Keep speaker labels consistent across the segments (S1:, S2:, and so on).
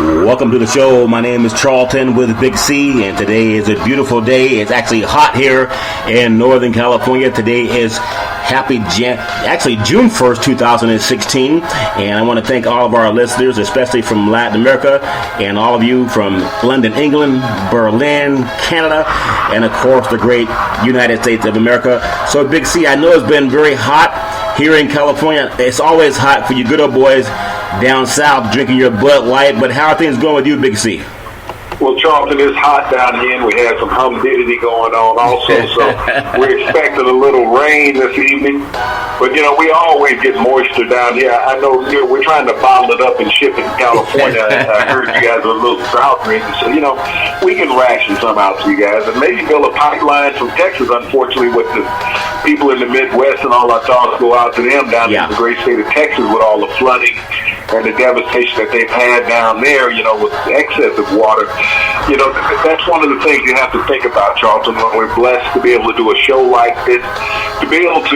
S1: Welcome to the show. My name is Charlton with Big C, and today is a beautiful day. It's actually hot here in Northern California. Today is June 1st, 2016, and I want to thank all of our listeners, especially from Latin America, and all of you from London, England, Berlin, Canada, and of course the great United States of America. So Big C, I know it's been very hot here in California. It's always hot for you good old boys down south drinking your Bud Light, but how are things going with you, Big C?
S2: Well, Charlton, it's hot down here, and we had some humidity going on also, so we're expecting a little rain this evening. But, we always get moisture down here. I know we're trying to bottle it up and ship it to California. I heard you guys are a little drought ready, so, we can ration some out to you guys. And maybe build a pipeline from Texas, unfortunately, with the people in the Midwest, and all our thoughts go out to them down in the great state of Texas with all the flooding and the devastation that they've had down there, with excess of water. That's one of the things you have to think about, Charlton, when we're blessed to be able to do a show like this, to be able to,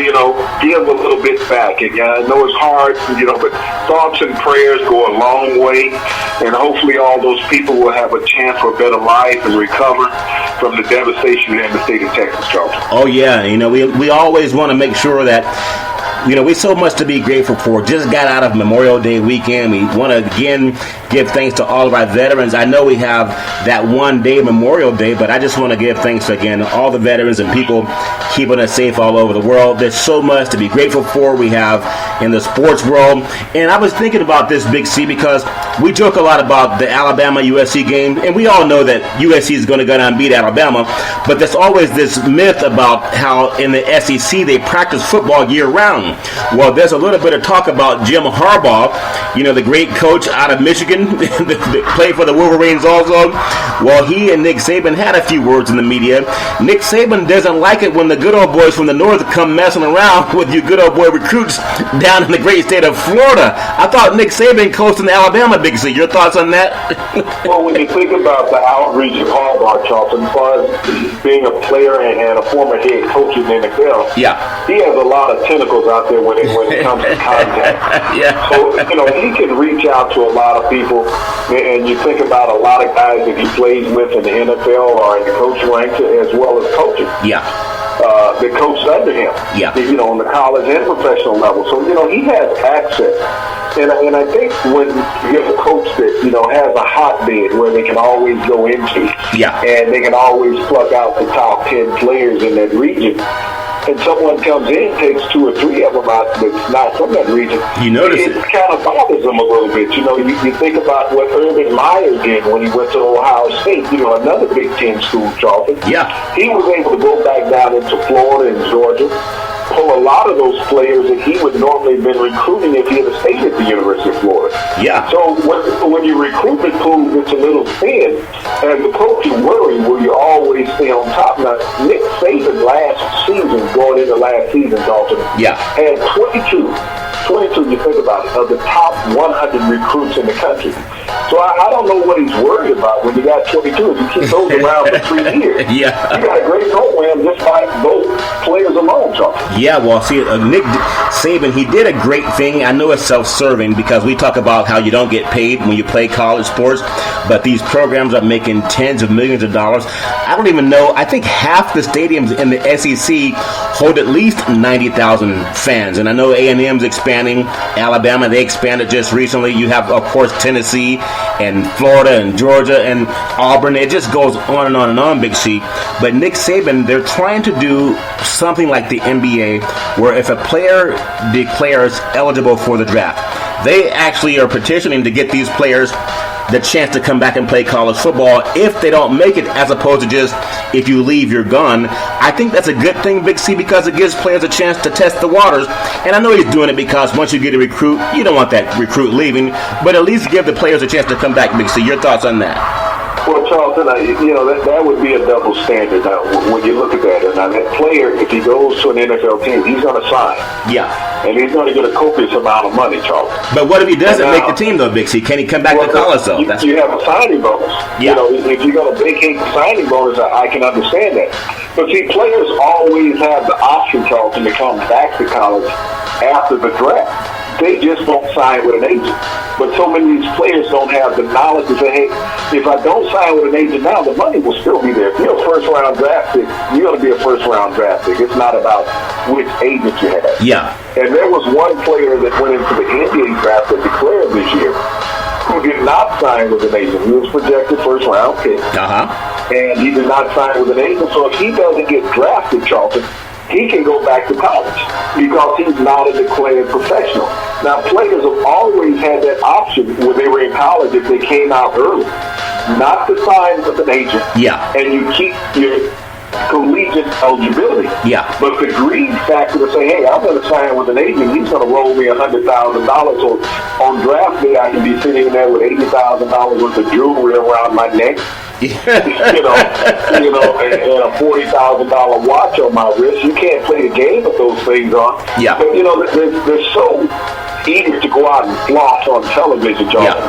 S2: give a little bit back. And I know it's hard, but thoughts and prayers go a long way, and hopefully all those people will have a chance for a better life and recover from the devastation in the state of Texas, Charlton.
S1: Oh, yeah. We always want to make sure that we so much to be grateful for. Just got out of Memorial Day weekend. We want to again give thanks to all of our veterans. I know we have that one day, Memorial Day, but I just want to give thanks again to all the veterans and people keeping us safe all over the world. There's so much to be grateful for. We have in the sports world. And I was thinking about this, Big C, because we joke a lot about the Alabama-USC game, and we all know that USC is going to go down and beat Alabama, but there's always this myth about how in the SEC they practice football year-round. Well, there's a little bit of talk about Jim Harbaugh, the great coach out of Michigan, that played for the Wolverines also. Well, he and Nick Saban had a few words in the media. Nick Saban doesn't like it when the good old boys from the north come messing around with you good old boy recruits down in the great state of Florida. I thought Nick Saban coached in Alabama, Big C. Your thoughts on that?
S2: Well, when you think about the outreach of Harbaugh, Charlton, as far as being a player and a former head coach in the NFL, he has a lot of tentacles out there when it comes to contact. So, he can reach out to a lot of people, and you think about a lot of guys that he plays with in the NFL or in the coaching ranks as well as coaching. That coached under him, on the college and professional level. So, he has access. And I think when you have a coach that, has a hotbed where they can always go into, and they can always pluck out the top 10 players in that region, and someone comes in, takes 2 or 3 of them out that's not from that region,
S1: you notice it
S2: kind of bothers them a little bit. You think about what Urban Meyer did when he went to Ohio State, another Big Ten school, Charlton. He was able to go back down into Florida and Georgia, pull a lot of those players that he would normally have been recruiting if he had stayed at the University of Florida. So when your recruitment pool gets a little thin, as a coach, you worry, will you always stay on top? Now, Nick Saban going into last season, Dalton, had 22, you think about it, of the top 100 recruits in the country. So I don't know what he's worried about when you got 22. If you keep those around for 3 years, you got a great program just by those players alone, Charles.
S1: Well, see, Nick Saban, he did a great thing. I know it's self-serving because we talk about how you don't get paid when you play college sports, but these programs are making tens of millions of dollars. I don't even know. I think half the stadiums in the SEC hold at least 90,000 fans, and I know A&M's expanding. Alabama, they expanded just recently. You have, of course, Tennessee and Florida and Georgia and Auburn. It just goes on and on and on, Big C. But Nick Saban, they're trying to do something like the NBA, where if a player declares eligible for the draft, they actually are petitioning to get these players the chance to come back and play college football if they don't make it, as opposed to just if you leave, you're gone. I think that's a good thing, Big C, because it gives players a chance to test the waters. And I know he's doing it because once you get a recruit, you don't want that recruit leaving, but at least give the players a chance to come back, Big C. Your thoughts on that?
S2: Well, Charlton, that would be a double standard now, when you look at that. And now that player, if he goes to an NFL team, he's going to sign. And he's going to get a copious amount of money, Charlton.
S1: But what if he doesn't make the team, though, Big C? Can he come back to college, though?
S2: You have a signing bonus. If you're going to vacate the signing bonus, I can understand that. But see, players always have the option, Charlton, to come back to college after the draft. they just don't sign with an agent. But so many of these players don't have the knowledge to say, hey, if I don't sign with an agent now, the money will still be there. If you're a first-round draft pick, you're going to be a first-round draft pick. It's not about which agent you have.
S1: Yeah.
S2: And there was one player that went into the NBA draft that declared this year who did not sign with an agent. He was projected first-round pick. And he did not sign with an agent. So if he doesn't get drafted, Charlton, he can go back to college because he's not a declared professional. Now, players have always had that option when they were in college if they came out early, not to sign with an agent.
S1: Yeah. And
S2: you keep your collegiate eligibility.
S1: Yeah.
S2: But the greed factor to say, hey, I'm going to sign with an agent, he's going to roll me $100,000. So on draft day, I can be sitting there with $80,000 worth of jewelry around my neck. and a $40,000 watch on my wrist. You can't play the game with those things on.
S1: Yeah.
S2: But they're so eager to go out and floss on television, Charlton,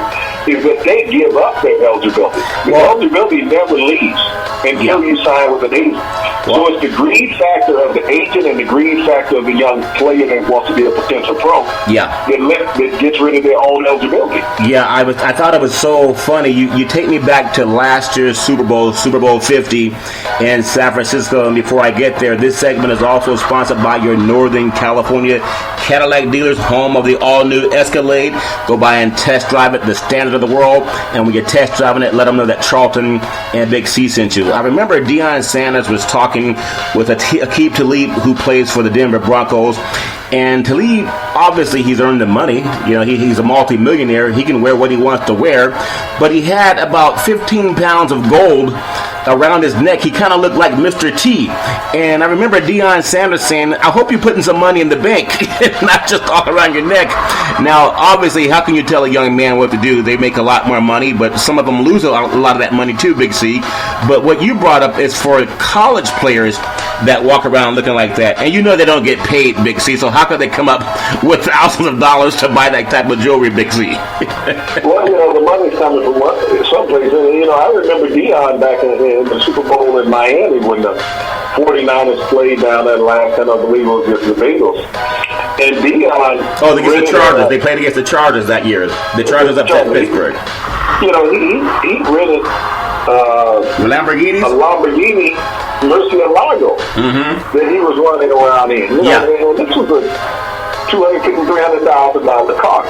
S2: is that they give up their eligibility. The eligibility never leaves until you sign with an agent. So it's the greed factor of the agent and the greed factor of the young player that wants to be a potential pro. That gets rid of their own eligibility.
S1: Yeah, I thought it was so funny. You take me back to last year's Super Bowl 50 in San Francisco. And before I get there, this segment is also sponsored by your Northern California Cadillac dealers, home of the all-new Escalade. Go by and test drive it, the standard of the world. And when you're test driving it, let them know that Charlton and Big C sent you. I remember Deion Sanders was talking with Aqib Talib, who plays for the Denver Broncos. And Talib, obviously, he's earned the money. He's a multi-millionaire. He can wear what he wants to wear. But he had about 15 pounds of gold around his neck. He kind of looked like Mr. T. And I remember Deion Sanders saying, I hope you're putting some money in the bank, not just all around your neck. Now, obviously, how can you tell a young man what to do? They make a lot more money, but some of them lose a lot of that money too, Big C. But what you brought up is for college players that walk around looking like that. And they don't get paid, Big C. So how could they come up with thousands of dollars to buy that type of jewelry, Big C?
S2: Well, the money's coming from someplace. I remember Deion back in the Super Bowl in Miami when the 49ers played down there last time, I believe it was against the Bengals. And Deion...
S1: against the Chargers. They played against the Chargers that year. The Chargers upset Pittsburgh.
S2: He rented a Lamborghini Murcielago that he was running around in. And this was a $250,000, $300,000 car.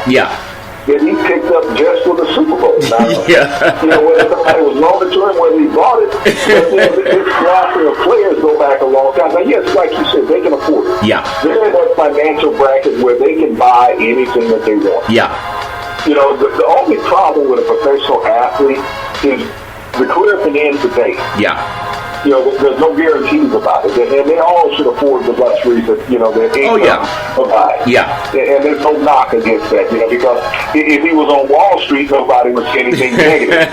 S2: That he picked up just for the Super Bowl. Now, whether somebody was loaned to him, whether he bought it, but this roster of players go back a long time. Now, yes, like you said, they can afford it. They're in that financial bracket where they can buy anything that they want. The only problem with a professional athlete is the career can end today. There's no guarantees about it, and they all should afford the luxuries that their income provides. And there's no knock against that, because if he was on Wall Street, nobody would say anything negative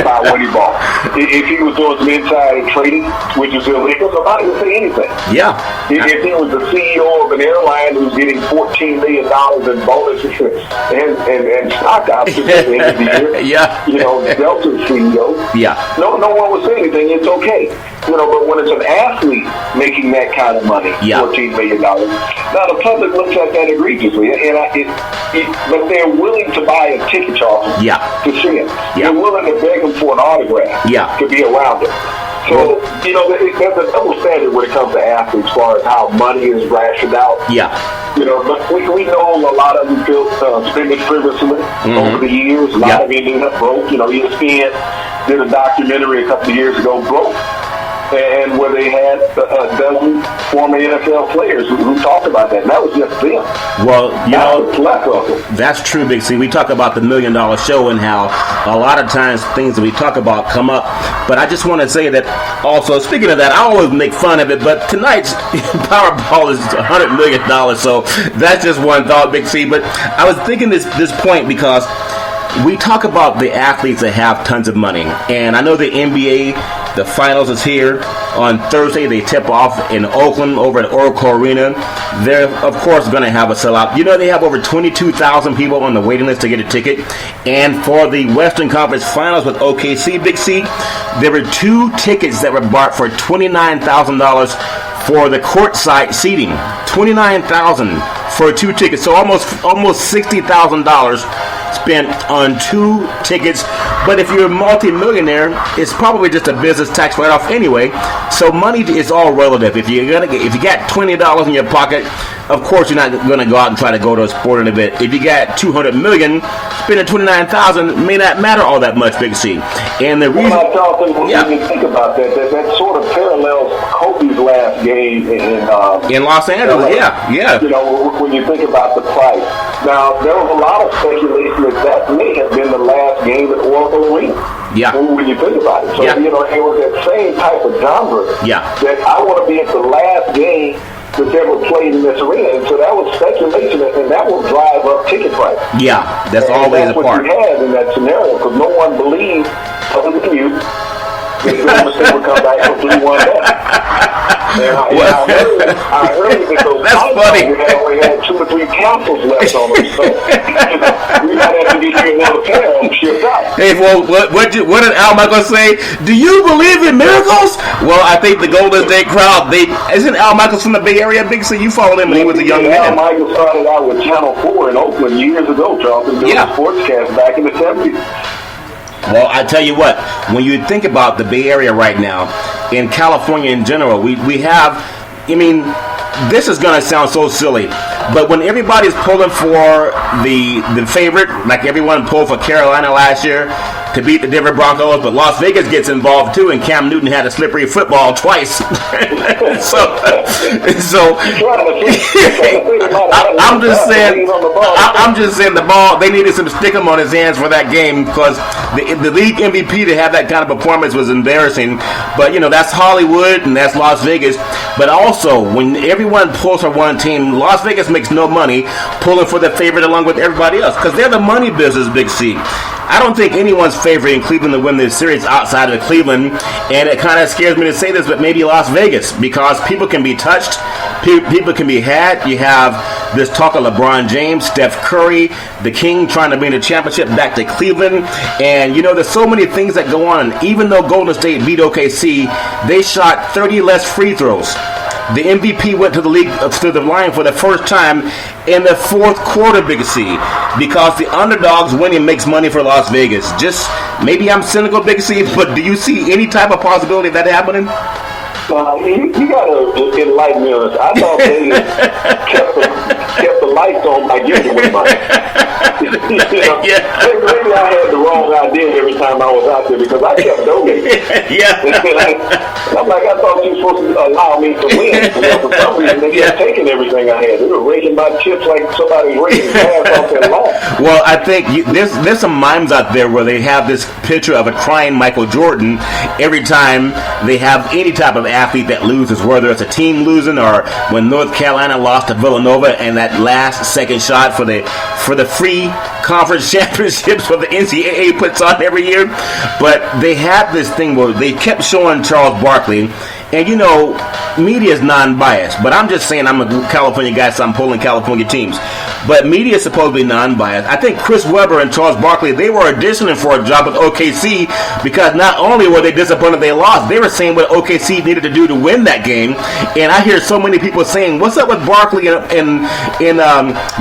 S2: about what he bought. If he was doing some insider trading, which is illegal, nobody would say anything. If he was the CEO of an airline who's getting $14 million in bonuses and stock options at the end of the year, Delta's CEO, no one would say anything. It's okay. But when it's an athlete making that kind of money, $14 million, now the public looks at that egregiously, but they're willing to buy a ticket, Charlton, to see him. They're willing to beg him for an autograph to be around him. So, there's a double standard when it comes to athletes as far as how money is rationed out. But we know a lot of them feel spending frivolously over the years. A lot of them ended up broke. ESPN did a documentary a couple of years ago, Broke, and where they had a dozen former NFL players who talked about that. And that was just them.
S1: Well, that's true, Big C. We talk about the $1 Million Show and how a lot of times things that we talk about come up. But I just want to say that also, speaking of that, I always make fun of it, but tonight's Powerball is $100 million. So that's just one thought, Big C. But I was thinking this point because we talk about the athletes that have tons of money. And I know the NBA, the finals is here. On Thursday, they tip off in Oakland over at Oracle Arena. They're, of course, going to have a sellout. They have over 22,000 people on the waiting list to get a ticket. And for the Western Conference Finals with OKC, Big C, there were 2 tickets that were bought for $29,000 for the courtside seating. $29,000 for 2 tickets. So almost $60,000 spent on 2 tickets. But if you're a multi-millionaire, it's probably just a business tax write-off anyway. So money is all relative. If you got $20 in your pocket, of course you're not going to go out and try to go to a sporting event. If you got $200 million, spending $29,000 may not matter all that much, Big C. And the reason,
S2: Charlton, when you think about that sort of parallels Kobe's last game in
S1: Los Angeles.
S2: LA.
S1: Yeah.
S2: You know, when you think about the price. Now, there was a lot of speculation that may have been the last game at Oracle Arena.
S1: Yeah.
S2: When you think about it. So, it was that same type of genre.
S1: Yeah.
S2: That I want to be at the last game that's ever played in this arena. And so that was speculation, and that will drive up ticket price.
S1: Yeah, that's always a part.
S2: That's what you had in that scenario, because no one believed, other than you, that Golden State would come back for 3-1 down. And I heard that those
S1: that's funny.
S2: We only had 2 or 3 capsules left on them, so we might have to get you another pair and shipped out.
S1: Hey, well, what did Al Michaels say? Do you believe in miracles? Well, I think the Golden State crowd, isn't Al Michaels from the Bay Area, Big C? You followed him when he was a young man.
S2: Al Michaels started out with Channel 4 in Oakland years ago, Charlton, doing a sportscast back in the 70s.
S1: Well, I tell you what, when you think about the Bay Area right now, in California in general, we have, this is going to sound so silly, but when everybody's pulling for the favorite, like everyone pulled for Carolina last year to beat the Denver Broncos, but Las Vegas gets involved too, and Cam Newton had a slippery football twice. so I'm just saying the ball, they needed some stickum on his hands for that game, because the league MVP to have that kind of performance was embarrassing. But that's Hollywood and that's Las Vegas. But also, when everyone pulls for one team, Las Vegas makes no money pulling for the favorite along with everybody else, because they're the money business, Big C. I don't think anyone's favoring Cleveland to win this series outside of Cleveland, and it kind of scares me to say this, but maybe Las Vegas, because people can be touched, people can be had. You have this talk of LeBron James, Steph Curry, the King trying to bring the championship back to Cleveland, and there's so many things that go on. Even though Golden State beat OKC, they shot 30 less free throws. The MVP went to the line for the first time in the 4th quarter, Big C, because the underdogs winning makes money for Las Vegas. Just maybe I'm cynical, Big C, but do you see any type of possibility of that happening?
S2: You got to enlighten me on this. I thought they kept the lights on by giving away money. Maybe I had the wrong idea every time I was out there, because I kept donating. I'm like, I thought you were supposed to allow me to win. For some reason, they kept taking everything I had. They were raking my chips like somebody raking gas off their lawn.
S1: Well, I think there's some mimes out there where they have this picture of a crying Michael Jordan every time they have any type of athlete that loses, whether it's a team losing or when North Carolina lost to Villanova and that last second shot for the free conference championships what the NCAA puts on every year. But they had this thing where they kept showing Charles Barkley, and media is non-biased, but I'm just saying, I'm a California guy, so I'm pulling California teams. But media is supposed to be non-biased. I think Chris Webber and Charles Barkley, they were auditioning for a job with OKC, because not only were they disappointed they lost, they were saying what OKC needed to do to win that game. And I hear so many people saying, what's up with Barkley and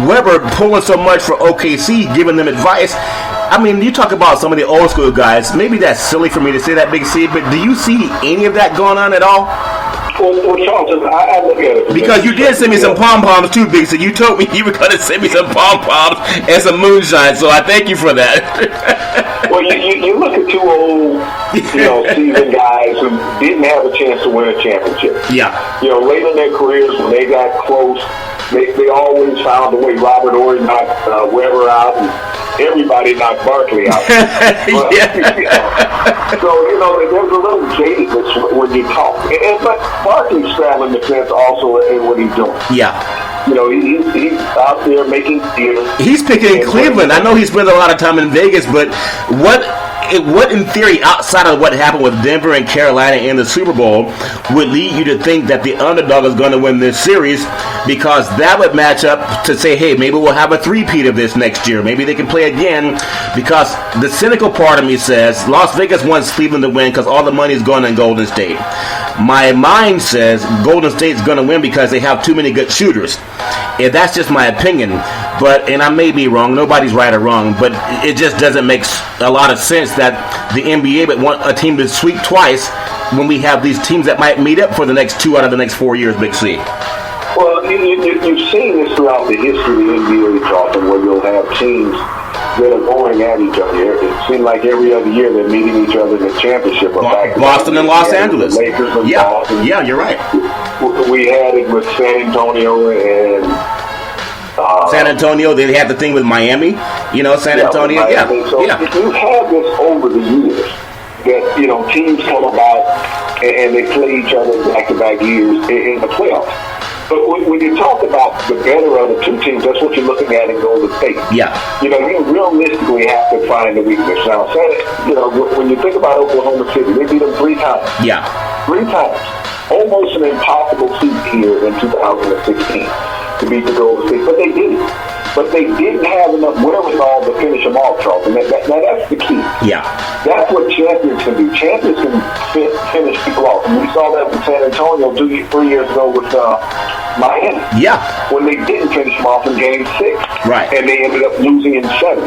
S1: Webber pulling so much for OKC, giving them advice? I mean, you talk about some of the old school guys. Maybe that's silly for me to say that, Big C, but do you see any of that going on at all?
S2: Well, Charlton, I look at it.
S1: Because you did send me some pom-poms too, Big C. You told me you were going to send me some pom-poms and some moonshine, so I thank you for that.
S2: Well, you look at 2 old, seasoned guys who didn't have a chance to win a championship.
S1: Yeah.
S2: Late in their careers, when they got close, they always found a way. Robert Ory knocked Webber out, and everybody knocked Barkley out. So, there's a little jadedness when you talk. But Barkley's straddling the fence also in what he's doing.
S1: Yeah.
S2: He's out there making theater.
S1: He's picking Cleveland. I know he spends a lot of time in Vegas, but what in theory, outside of what happened with Denver and Carolina in the Super Bowl, would lead you to think that the underdog is going to win this series? Because that would match up to say, hey, maybe we'll have a three-peat of this next year. Maybe they can play again. Because the cynical part of me says Las Vegas wants Cleveland to win because all the money is going in Golden State. My mind says Golden State's going to win because they have too many good shooters. And that's just my opinion. And I may be wrong. Nobody's right or wrong. But it just doesn't make a lot of sense that the NBA would want a team to sweep twice when we have these teams that might meet up for the next 2 out of the next 4 years, Big C.
S2: Well, you've seen this throughout the history of the NBA, Charlton, where you'll have teams that are going at each other. It seems like every other year they're meeting each other in the championship.
S1: Boston and Los Angeles.
S2: Lakers and Boston.
S1: Yeah, you're right.
S2: We had it with San Antonio and
S1: San Antonio. They had the thing with Miami. San Antonio.
S2: So you have this over the years that teams come about and they play each other back-to-back years in the playoffs. But when you talk about the better of the two teams, that's what you're looking at in Golden State.
S1: Yeah.
S2: You realistically have to find the weakness. Now, when you think about Oklahoma City, they beat them 3 times.
S1: Yeah.
S2: 3 times. Almost an impossible feat here in 2016 to beat the Golden State, but they did it. But they didn't have enough wherewithal to finish them off, Charlton. Now, that's the key.
S1: Yeah.
S2: That's what champions can do. Champions can finish people off. And we saw that with San Antonio 3 years ago with Miami.
S1: Yeah. When
S2: they didn't finish them off in Game 6.
S1: Right.
S2: And they ended up losing in 7.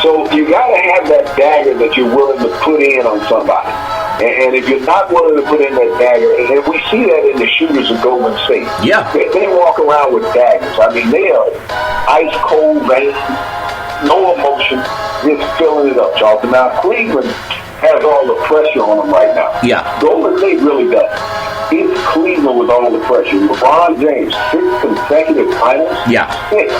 S2: So you got to have that dagger that you're willing to put in on somebody. And if you're not willing to put in that dagger, and we see that in the shooters of Golden State.
S1: Yeah.
S2: They walk around with daggers. I mean, they are ice cold veins, no emotion, just filling it up, Charlton. Now, Cleveland has all the pressure on them right now.
S1: Yeah.
S2: Golden State really does. It's Cleveland with all the pressure. LeBron James, 6 consecutive finals.
S1: Yeah.
S2: 6.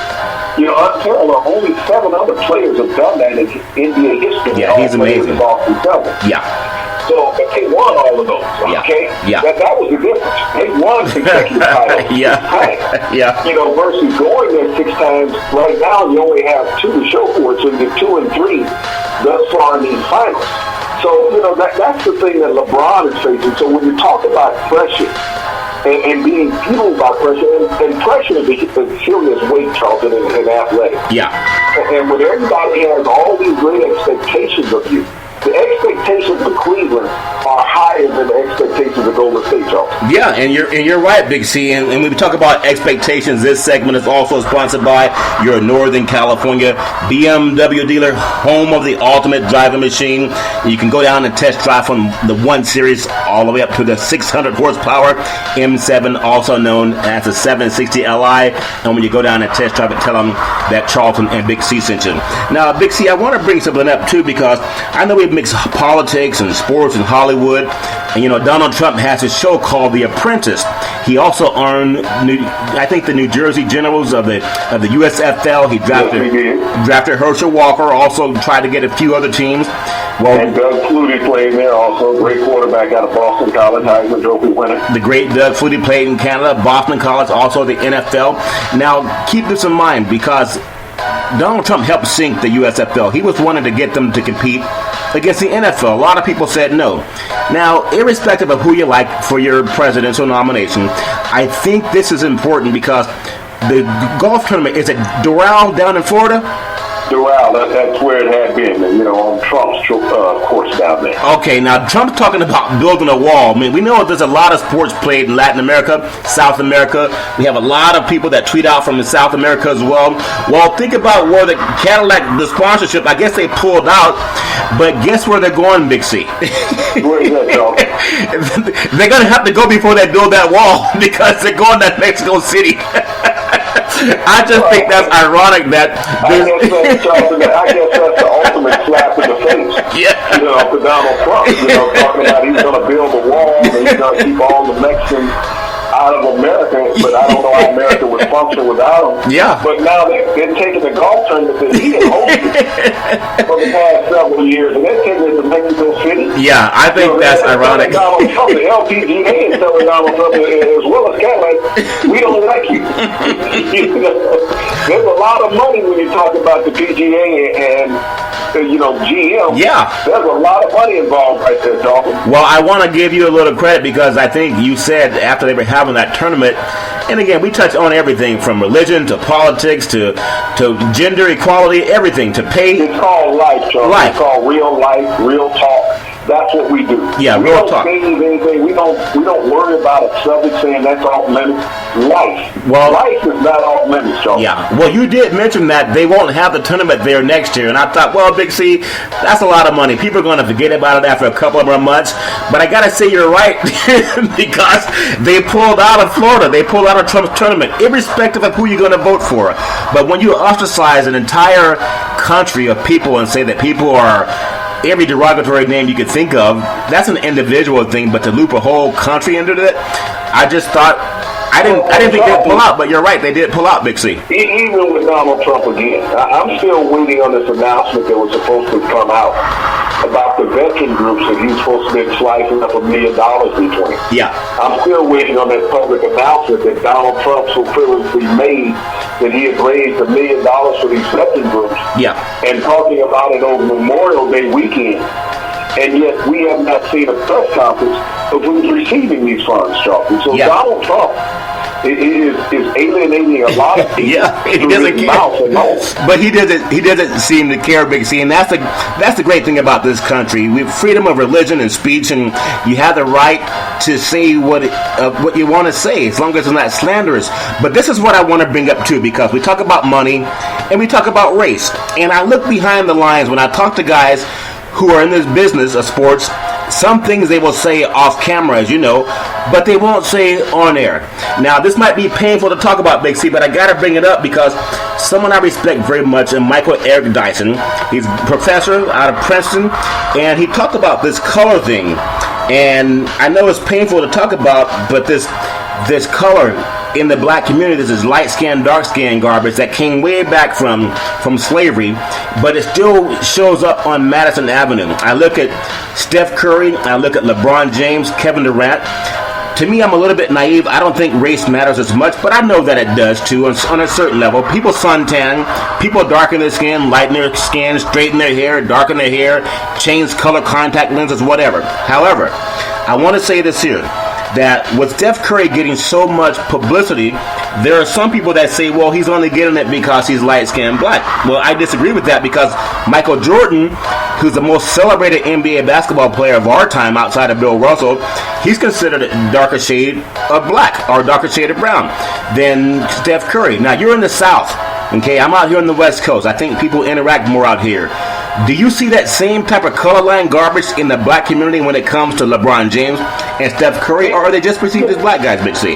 S2: Until only 7 other players have done that in NBA history.
S1: Yeah, he's amazing.
S2: Boston Celtics.
S1: Yeah.
S2: So, but they won all of those, okay?
S1: Yeah.
S2: That was the difference. They won consecutive titles.
S1: Yeah.
S2: Versus going there 6 times. Right now, you only have 2 to show for it, so you get 2 and 3 thus far in these finals. So, that's the thing that LeBron is facing. So when you talk about pressure and being fueled by pressure, and pressure is a serious weight, Charlton, in athletics.
S1: Yeah.
S2: And when everybody has all these great expectations of you, the expectations of Cleveland are higher than the expectations of Golden State, Charlton.
S1: Yeah, and you're right, Big C. And when we talk about expectations, this segment is also sponsored by your Northern California BMW dealer, home of the ultimate driving machine. You can go down and test drive from the 1 Series all the way up to the 600 horsepower M7, also known as the 760 Li. And when you go down and test drive it, tell them that Charlton and Big C sent you. Now, Big C, I want to bring something up too, because I know we mix politics and sports and Hollywood. And Donald Trump has his show called The Apprentice. He also earned, I think, the New Jersey Generals of the USFL. He drafted Herschel Walker. Also tried to get a few other teams.
S2: And Doug Flutie played there, also great quarterback out of Boston College, Heisman Trophy winner.
S1: The great Doug Flutie played in Canada, Boston College, also the NFL. Now, keep this in mind, because Donald Trump helped sink the USFL. He was wanting to get them to compete against the NFL. A lot of people said no. Now, irrespective of who you like for your presidential nomination, I think this is important because the golf tournament is at Doral down in Florida.
S2: Doral, that's where it had been, on Trump's course down there.
S1: Okay, now Trump's talking about building a wall. I mean, we know there's a lot of sports played in Latin America, South America. We have a lot of people that tweet out from South America as well. Well, think about where the Cadillac, the sponsorship, I guess they pulled out, but guess where they're going, Big C?
S2: Where is that, y'all?
S1: They're going to have to go before they build that wall because they're going to Mexico City. I just think that's ironic that
S2: I guess that's the ultimate slap in the face.
S1: Yeah.
S2: For Donald Trump, talking about he's going to build a wall and he's going to keep all the Mexicans out of America, but I don't know how America would function without him.
S1: Yeah.
S2: But now they're taking the golf tournament that he had hosted for the past several years, and they're taking it to Mexico City.
S1: Yeah, I think that's ironic.
S2: Donald Trump, the LPGA is telling Donald Trump, as well as Cadillac, we don't like you. There's a lot of money when you talk about the PGA and GM.
S1: Yeah.
S2: There's a lot of money involved right there, Dalton.
S1: Well, I want to give you a little credit because I think you said after they were having that tournament, and again, we touch on everything from religion to politics to gender equality, everything to pay.
S2: It's called life, Charles.
S1: Life.
S2: It's called real life, real talk. That's what we do.
S1: Yeah,
S2: we
S1: real
S2: don't
S1: talk.
S2: change anything. We don't worry about a subject saying that's off limits. Life is not off limits, Charles.
S1: Yeah. Well, you did mention that they won't have the tournament there next year, and I thought, well, Big C, that's a lot of money. People are going to forget about it after a couple of more months. But I got to say you're right because they pulled out of Florida. They pulled out of Trump's tournament, irrespective of who you're going to vote for. But when you ostracize an entire country of people and say that people are every derogatory name you could think of, that's an individual thing. But to loop a whole country into it, I just thought I didn't think they'd pull out. But you're right, they did pull out, Big C.
S2: Even with Donald Trump again, I'm still waiting on this announcement that was supposed to come out about the veteran groups that he's supposed to be slicing up $1 million between.
S1: Yeah.
S2: I'm still waiting on that public announcement that Donald Trump so privilegedly made that he had raised $1 million for these veteran groups.
S1: Yeah.
S2: And talking about it over Memorial Day weekend. And yet we have not seen a press conference of who's receiving these funds, Charlton. So Donald Trump is alienating a lot of people.
S1: Yeah, he doesn't care. But he doesn't seem to care, Big C. And that's the great thing about this country. We have freedom of religion and speech, and you have the right to say what you want to say, as long as it's not slanderous. But this is what I want to bring up too, because we talk about money and we talk about race. And I look behind the lines when I talk to guys who are in this business of sports. Some things they will say off camera, as you know, but they won't say on air. Now, this might be painful to talk about, Big C, but I got to bring it up because someone I respect very much, and Michael Eric Dyson, he's a professor out of Princeton, and he talked about this color thing. And I know it's painful to talk about, but this color in the black community, this is light skin, dark skin garbage that came way back from slavery, but it still shows up on Madison Avenue. I look at Steph Curry, I look at LeBron James, Kevin Durant. To me, I'm a little bit naive. I don't think race matters as much, but I know that it does too on a certain level. People suntan, people darken their skin, lighten their skin, straighten their hair, darken their hair, change color contact lenses, whatever. However, I want to say this here, that with Steph Curry getting so much publicity, there are some people that say, well, he's only getting it because he's light-skinned black. Well, I disagree with that because Michael Jordan, who's the most celebrated NBA basketball player of our time outside of Bill Russell, he's considered a darker shade of black or darker shade of brown than Steph Curry. Now, you're in the South, okay? I'm out here on the West Coast. I think people interact more out here. Do you see that same type of color line garbage in the black community when it comes to LeBron James and Steph Curry, or are they just perceived as black guys, Big C?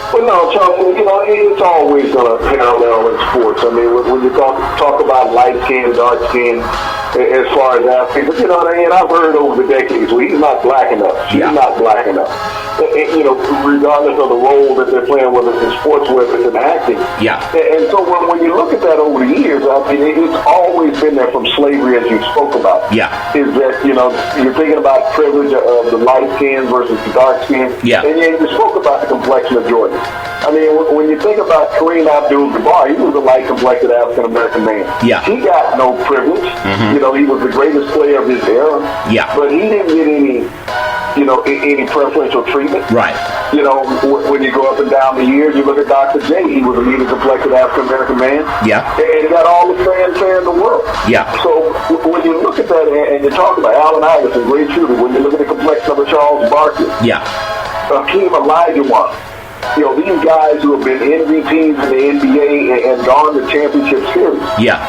S2: Well, no, Charlton, it's always going to parallel in sports. I mean, when you talk about light skin, dark skin, as far as athletes, you know what I mean? I've heard over the decades, well, he's not black enough. She's not black enough. Regardless of the role that they're playing, whether it's in sports, whether it's in acting.
S1: Yeah.
S2: And so when you look at that over the years, I mean, it's always been there from slavery, as you spoke about.
S1: Yeah.
S2: Is that, you're thinking about privilege of the light skin versus the dark skin.
S1: Yeah.
S2: And you spoke about the complexion of Jordan. I mean, when you think about Kareem Abdul-Jabbar, he was a light-complected African-American man.
S1: Yeah.
S2: He got no privilege. Mm-hmm. He was the greatest player of his era. Yeah. But he didn't get any preferential treatment.
S1: Right.
S2: When you go up and down the years, you look at Dr. J, he was a medium-complected African-American man. Yeah. And he got all the fanfare in the world. Yeah. So when you look at that, and you talk about Allen Iverson, great shooter, when you look at the complexion of a Charles Barkley. Yeah. Hakeem Olajuwon. These guys who have been MVPs in the NBA and gone to championship series. Yeah.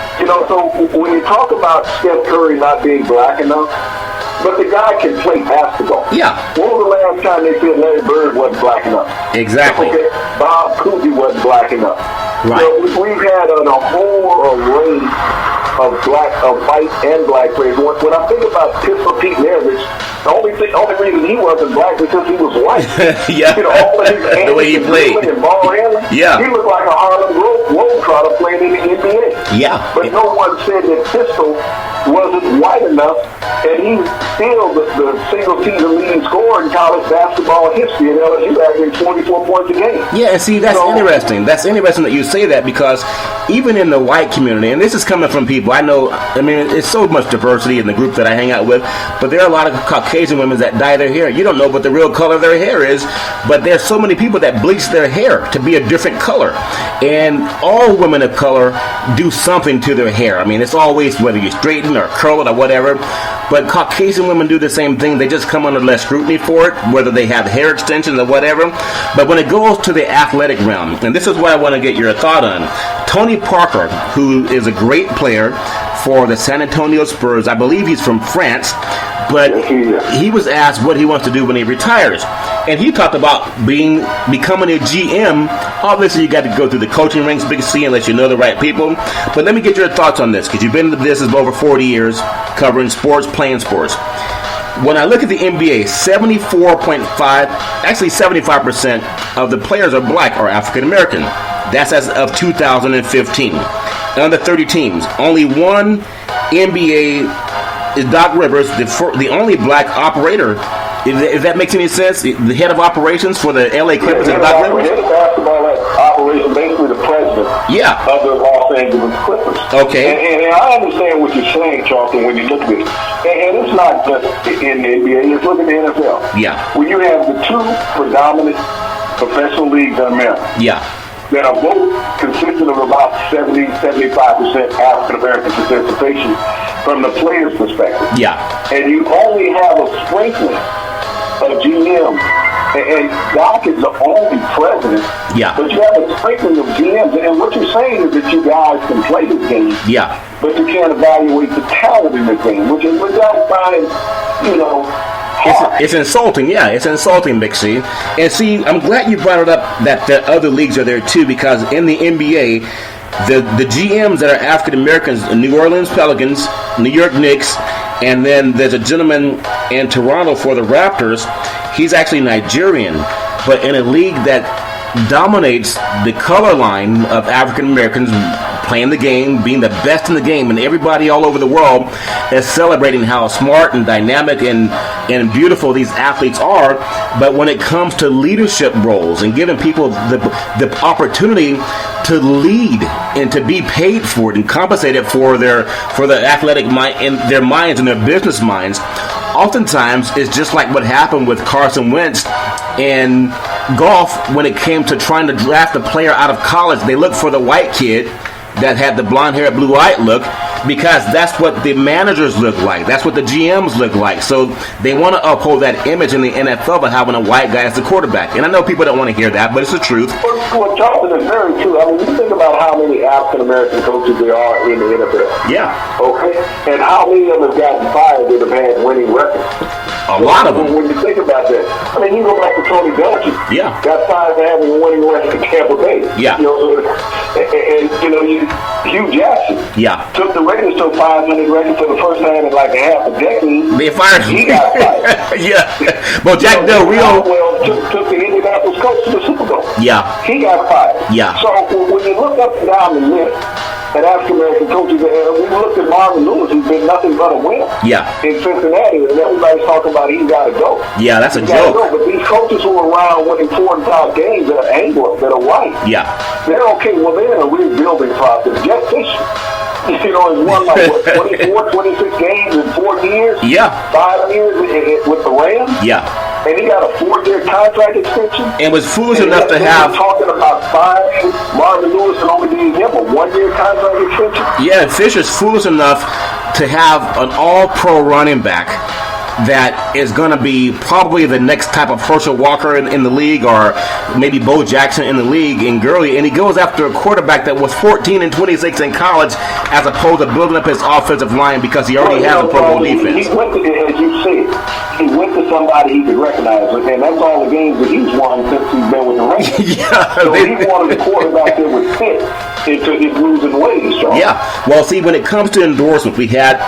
S2: So when you talk about Steph Curry not being black enough, but the guy can play basketball. Yeah. When was the last time they said Larry Bird wasn't black enough? Exactly. Okay. Bob Cousy wasn't black enough. Right. We've had a whole array of white and black players. When I think about Pistol Pete Maravich, the only reason he wasn't black was because he was white. Yeah. All of his
S1: the way he played.
S2: And ball handling. Yeah. He looked like a Harlem Globetrotter playing in the NBA. Yeah. But no one said that Pistol wasn't white enough, and he's still the single-season leading scorer in college basketball history in LSU, averaging 24 points a game.
S1: Yeah, and see, that's interesting. That's interesting that you say that because even in the white community, and this is coming from people I know, I mean, it's so much diversity in the group that I hang out with, but there are a lot of Caucasian women that dye their hair. You don't know what the real color of their hair is, but there's so many people that bleach their hair to be a different color. And all women of color do something to their hair. I mean, it's always whether you straighten or curl it or whatever, but Caucasian women do the same thing. They just come under less scrutiny for it, whether they have hair extensions or whatever. But when it goes to the athletic realm, and this is what I want to get your thought on, Tony Parker, who is a great player for the San Antonio Spurs, I believe he's from France, but he was asked what he wants to do when he retires. And he talked about becoming a GM. Obviously, you got to go through the coaching ranks, Big C, unless you know the right people. But let me get your thoughts on this, because you've been in the business over 40 years, covering sports, playing sports. When I look at the NBA, 75% of the players are black or African American. That's as of 2015. Under 30 teams, only one NBA is Doc Rivers, the only black operator. If that makes any sense, the head of operations for the LA Clippers is Doc Rivers.
S2: Head of basketball operation, basically the president of the Los Angeles Clippers.
S1: Okay.
S2: And I understand what you're saying, Charlton, when you look at it. And it's not just in the NBA, it's looking at the NFL.
S1: Yeah.
S2: When you have the two predominant professional leagues in America.
S1: Yeah.
S2: That are both consistent of about 70-75% African American participation from the player's perspective.
S1: Yeah.
S2: And you only have a sprinkling of GMs. And Doc is the only president.
S1: Yeah.
S2: But you have a sprinkling of GMs. And what you're saying is that you guys can play this game.
S1: Yeah.
S2: But you can't evaluate the talent in the game, which I find,
S1: It's insulting, yeah. It's insulting, Big C. And see, I'm glad you brought it up that the other leagues are there too, because in the NBA, the GMs that are African Americans, New Orleans Pelicans, New York Knicks, and then there's a gentleman in Toronto for the Raptors. He's actually Nigerian, but in a league that dominates the color line of African Americans playing the game, being the best in the game, and everybody all over the world is celebrating how smart and dynamic and beautiful these athletes are. But when it comes to leadership roles and giving people the opportunity to lead and to be paid for it and compensated for their athletic mind and their minds and their business minds, oftentimes it's just like what happened with Carson Wentz in golf when it came to trying to draft a player out of college. They looked for the white kid that had the blonde hair, blue-eyed look, because that's what the managers look like. That's what the GMs look like. So they want to uphold that image in the NFL by having a white guy as the quarterback. And I know people don't want to hear that, but it's the truth.
S2: Well, Charlton, is very true. I mean, you think about how many African-American coaches there are in the NFL.
S1: Yeah.
S2: Okay? And how many of them have gotten fired that have had winning records.
S1: A lot of them.
S2: When you think about that, I mean, you go back to Tony Dungy.
S1: Yeah.
S2: Got fired for having a winning record in Tampa Bay.
S1: Yeah.
S2: Hugh Jackson.
S1: Yeah.
S2: Took the Raiders to a 500 record for the first time in like a half a decade.
S1: They fired him.
S2: He got fired.
S1: Yeah. Well, Jack Del Rio.
S2: Well, took the Indianapolis Colts to the Super Bowl.
S1: Yeah.
S2: He got fired.
S1: Yeah.
S2: So when you look up and down the list at African-American coaches, we looked at Marvin Lewis, who's been nothing but a winner.
S1: Yeah.
S2: In Cincinnati, and everybody's talking about he's got to go.
S1: Yeah, that's a joke.
S2: But these coaches who are around winning 4 and 5 games that are Anglo, that are white,
S1: Yeah.
S2: they're okay. Well, they're in a rebuilding process. Jeff Fisher, has won like 24, 26 games in 4 years.
S1: Yeah.
S2: 5 years with the Rams.
S1: Yeah.
S2: And he got a 4-year contract extension.
S1: And was foolish enough to have.
S2: Talking about firing Marvin Lewis and only giving him a 1-year contract extension.
S1: Yeah, and Fisher's foolish enough to have an all-pro running back that is going to be probably the next type of Herschel Walker in the league, or maybe Bo Jackson in the league in Gurley, and he goes after a quarterback that was 14 and 26 in college, as opposed to building up his offensive line because he already has a Pro Bowl defense.
S2: He went to, as you said, he went to somebody he could recognize, and that's all the games that he's won since he's been with the Rams.
S1: Yeah,
S2: so he wanted a quarterback that would fit into his losing ways, Sean.
S1: Yeah. Well, see, when it comes to endorsements, we had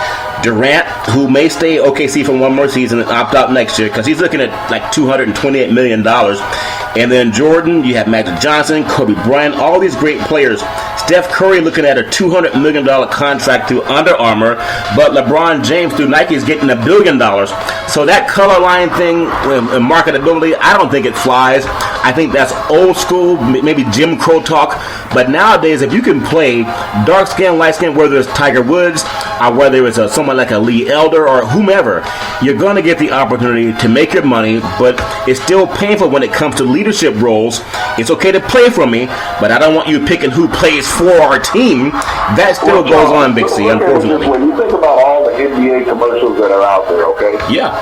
S1: Durant, who may stay OKC for one more season and opt out next year because he's looking at like $228 million. And then Jordan, you have Magic Johnson, Kobe Bryant, all these great players. Steph Curry looking at a $200 million contract through Under Armour, but LeBron James through Nike is getting $1 billion. So that color line thing, marketability, I don't think it flies. I think that's old school, maybe Jim Crow talk. But nowadays, if you can play dark skin, light skin, whether it's Tiger Woods or whether it's someone like a Lee Elder or whomever, you're going to get the opportunity to make your money. But it's still painful when it comes to leadership roles. It's okay to play for me, but I don't want you picking who plays for our team. That still goes on, Big C, unfortunately.
S2: When you think about all the NBA commercials that are out there, okay?
S1: Yeah.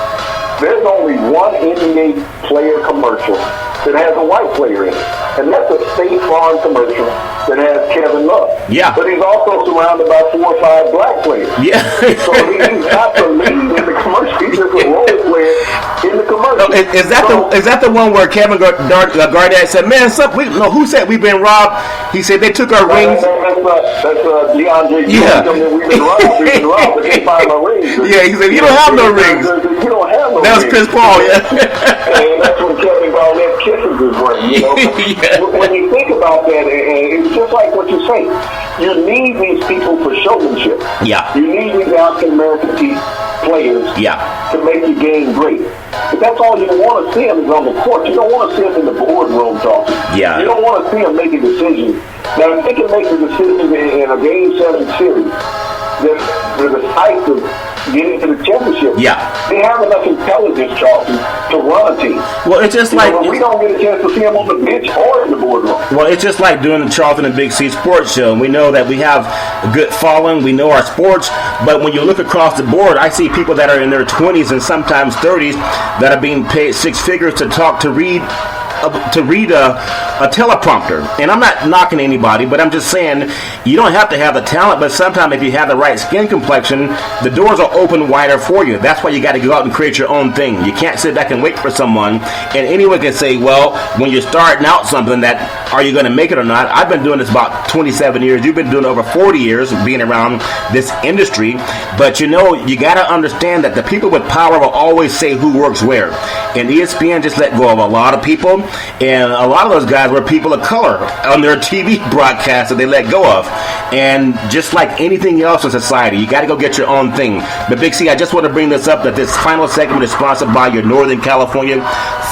S2: There's only one NBA player commercial that has a white player in it, and that's a State Farm commercial that has Kevin Love.
S1: Yeah.
S2: But he's also surrounded by 4 or 5 black players.
S1: Yeah.
S2: So he's not the lead in the commercial. He's just a role player in the commercial.
S1: Is that the one where Kevin Garnett said, "Man, who said we've been robbed?" He said they took our rings.
S2: That's DeAndre.
S1: Yeah.
S2: We've been robbed, but they find our rings.
S1: Yeah, he said you don't have no rings.
S2: You don't have no rings.
S1: That was Chris Paul. Yeah.
S2: And that's when Kevin Garnett kisses his ring. You know.
S1: Yeah.
S2: When you think about that, it's just like what you say. You need these people for showmanship.
S1: Yeah.
S2: You need these African American players.
S1: Yeah.
S2: To make the game great. But that's all you want to see them is on the court. You don't want to see them in the boardroom talking.
S1: Yeah.
S2: You don't want to see them making decisions. Now, if they can make the decisions in a Game 7 series, they're decisive getting to the championship.
S1: Yeah.
S2: They have enough intelligence, Charlton, to run a team.
S1: Well, it's just
S2: we don't get a chance to see them on the bench or in the boardroom.
S1: Well, it's just like doing the Charlton and Big C Sports show. We know that we have a good following. We know our sports. But when you look across the board, I see people that are in their 20s and sometimes 30s that are being paid 6 figures to talk, to read a teleprompter. And I'm not knocking anybody, but I'm just saying you don't have to have the talent, but sometimes if you have the right skin complexion, the doors are open wider for you. That's why you got to go out and create your own thing. You can't sit back and wait for someone, and anyone can say, well, when you're starting out something, that are you going to make it or not? I've been doing this about 27 years. You've been doing it over 40 years being around this industry, but you got to understand that the people with power will always say who works where. And ESPN just let go of a lot of people, and a lot of those guys were people of color on their TV broadcasts that they let go of. And just like anything else in society, you got to go get your own thing. But Big C, I just want to bring this up that this final segment is sponsored by your Northern California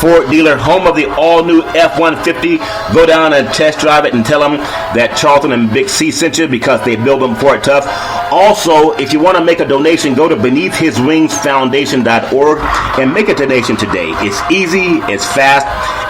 S1: Ford dealer, home of the all-new F-150. Go down and test drive it and tell them that Charlton and Big C sent you because they build them for it tough. Also, if you want to make a donation, go to BeneathHisWingsFoundation.org and make a donation today. It's easy, it's fast,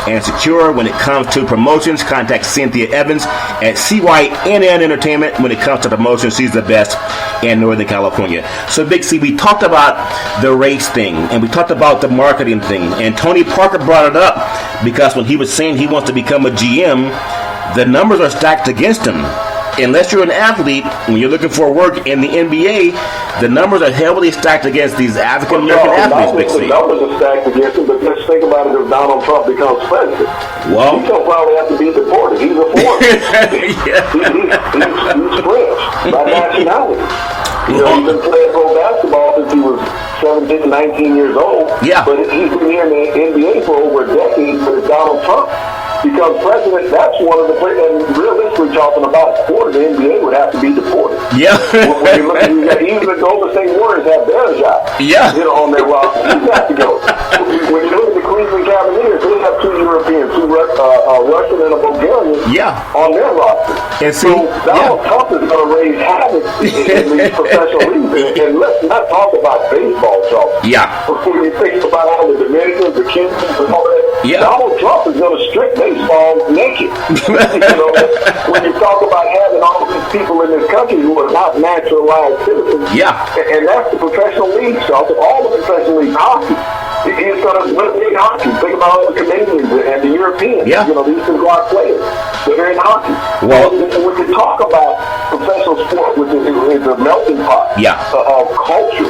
S1: and secure. When it comes to promotions, contact Cynthia Evans at CYNN Entertainment. When it comes to promotions, she's the best in Northern California. So, Big C, we talked about the race thing, and we talked about the marketing thing, and Tony Parker brought it up because when he was saying he wants to become a GM, the numbers are stacked against him. Unless you're an athlete, when you're looking for work in the NBA, the numbers are heavily stacked against these African American athletes, Big C.
S2: The numbers are stacked against him, but let's think about it if Donald Trump becomes president.
S1: Well,
S2: he's going to probably have to be deported. He's a foreigner. He's French by nationality. He's been playing pro basketball since he was 17, 19 years old.
S1: Yeah.
S2: But he's been here in the NBA for over a decade, but it's Donald Trump. Because president, that's one of the players, and realistically talking about a quarter of the NBA would have to be deported.
S1: Yeah.
S2: When you look at even the Golden State Warriors have Bergeron, on their roster. He's got to go. When you look at the Cleveland Cavaliers, they have 2 Europeans, 2 Russian and a Bulgarian on their roster.
S1: And so
S2: Donald Trump is going to raise havoc in these professional leagues. And let's not talk about baseball, Charles.
S1: Yeah.
S2: When you think about all the Dominicans, the Cubans, and all that, Donald Trump is going to strip baseball naked. When you talk about having all these people in this country who are not naturalized citizens, and that's the professional league, Charles. All the professional league hockey. He's going to win big hockey. Think about all the Canadians and the Europeans. These are our players. They're in hockey. Well, when you talk about professional sport, which is a melting pot of cultures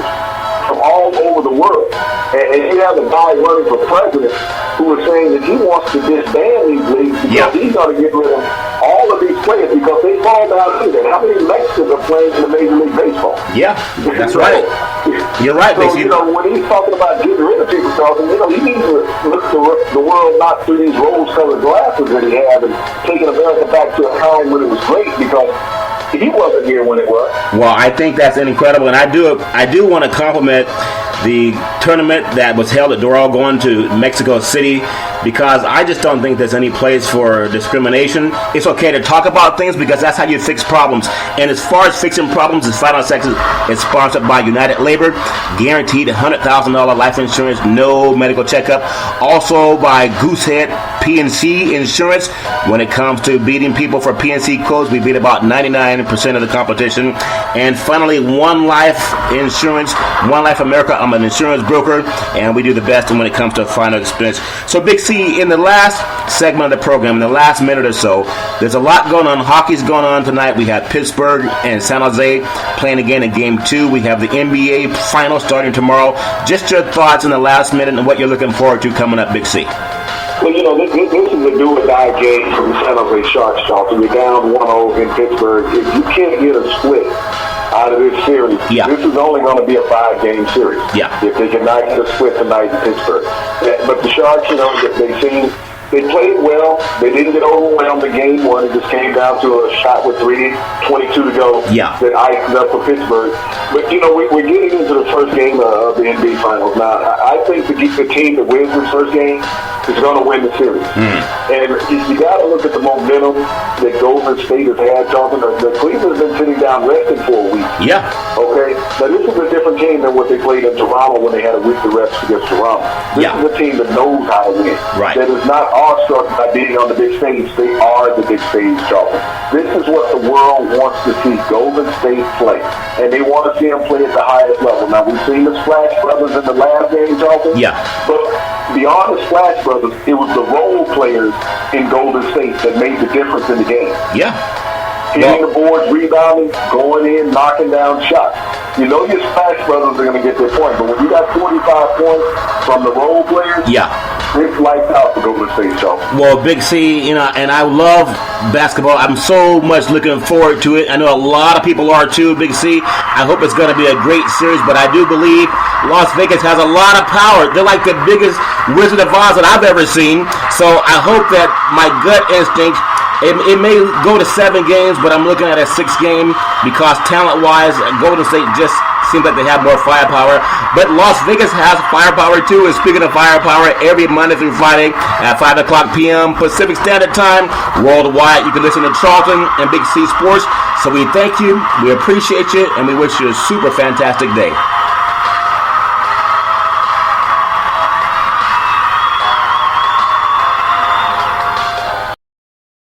S2: from all over the world, and you have a guy running for president who is saying that he wants to disband these leagues because he's going to get rid of all of these players because they fall down under that. How many Mexicans are playing in the Major League Baseball?
S1: Yeah, that's right. You're right,
S2: so,
S1: Big C.
S2: When he's talking about getting rid of people, Charlton, he needs to look at the world not through these rose-colored glasses that he had and taking America back to a time when it was great, because he wasn't here when it was.
S1: Well, I think that's incredible, and I do want to compliment the tournament that was held at Doral going to Mexico City, because I just don't think there's any place for discrimination. It's okay to talk about things because that's how you fix problems. And as far as fixing problems, the Fight on Sex is sponsored by United Labor, guaranteed $100,000 life insurance, no medical checkup. Also by Goosehead PNC Insurance. When it comes to beating people for PNC codes, we beat about 99% of the competition. And finally, One Life Insurance, One Life America. I'm an insurance broker, and we do the best when it comes to final experience. So, Big C, in the last segment of the program, in the last minute or so, there's a lot going on. Hockey's going on tonight. We have Pittsburgh and San Jose playing again in Game 2. We have the NBA Finals starting tomorrow. Just your thoughts in the last minute and what you're looking forward to coming up, Big C.
S2: Well, this is a do-or-die game for the San Jose Sharks, Charlton. You're down 1-0 in Pittsburgh. If you can't get a split out of this series, this is only going to be a 5-game series. If they cannot get a split tonight in Pittsburgh. But the Sharks, they played well. They didn't get overwhelmed in Game 1. It just came down to a shot with 3:22 to go that iced up for Pittsburgh. But, we're getting into the first game of the NBA Finals. Now, I think the team that wins this first game is going to win the series. And you got to look at the momentum that Golden State has had, Jonathan. The Cleveland's been sitting down resting for a week. Okay? Now, this is a different team than what they played in Toronto when they had a week to rest against Toronto. This is a team that knows how to win. That is not awestruck by being on the big stage. They are the big stage, Charlton. This is what the world wants to see Golden State play. And they want to see them play at the highest level. Now, we've seen the Splash Brothers in the last game, Charlton. But beyond the Splash Brothers, it was the role players in Golden State that made the difference in the game. Hitting the boards, rebounding, going in, knocking down shots. Your Splash Brothers are going to get their point. But when you got 45 points from the role players, it's lights out for Golden State, Charlton.
S1: Well, Big C, and I love basketball. I'm so much looking forward to it. I know a lot of people are too, Big C. I hope it's going to be a great series, but I do believe Las Vegas has a lot of power. They're like the biggest Wizard of Oz that I've ever seen. So I hope that my gut instinct, it may go to 7 games, but I'm looking at a 6 game because talent-wise, Golden State just seems like they have more firepower. But Las Vegas has firepower too. And speaking of firepower, every Monday through Friday at 5 o'clock p.m. Pacific Standard Time, worldwide, you can listen to Charlton and Big C Sports. So we thank you, we appreciate you, and we wish you a super fantastic day.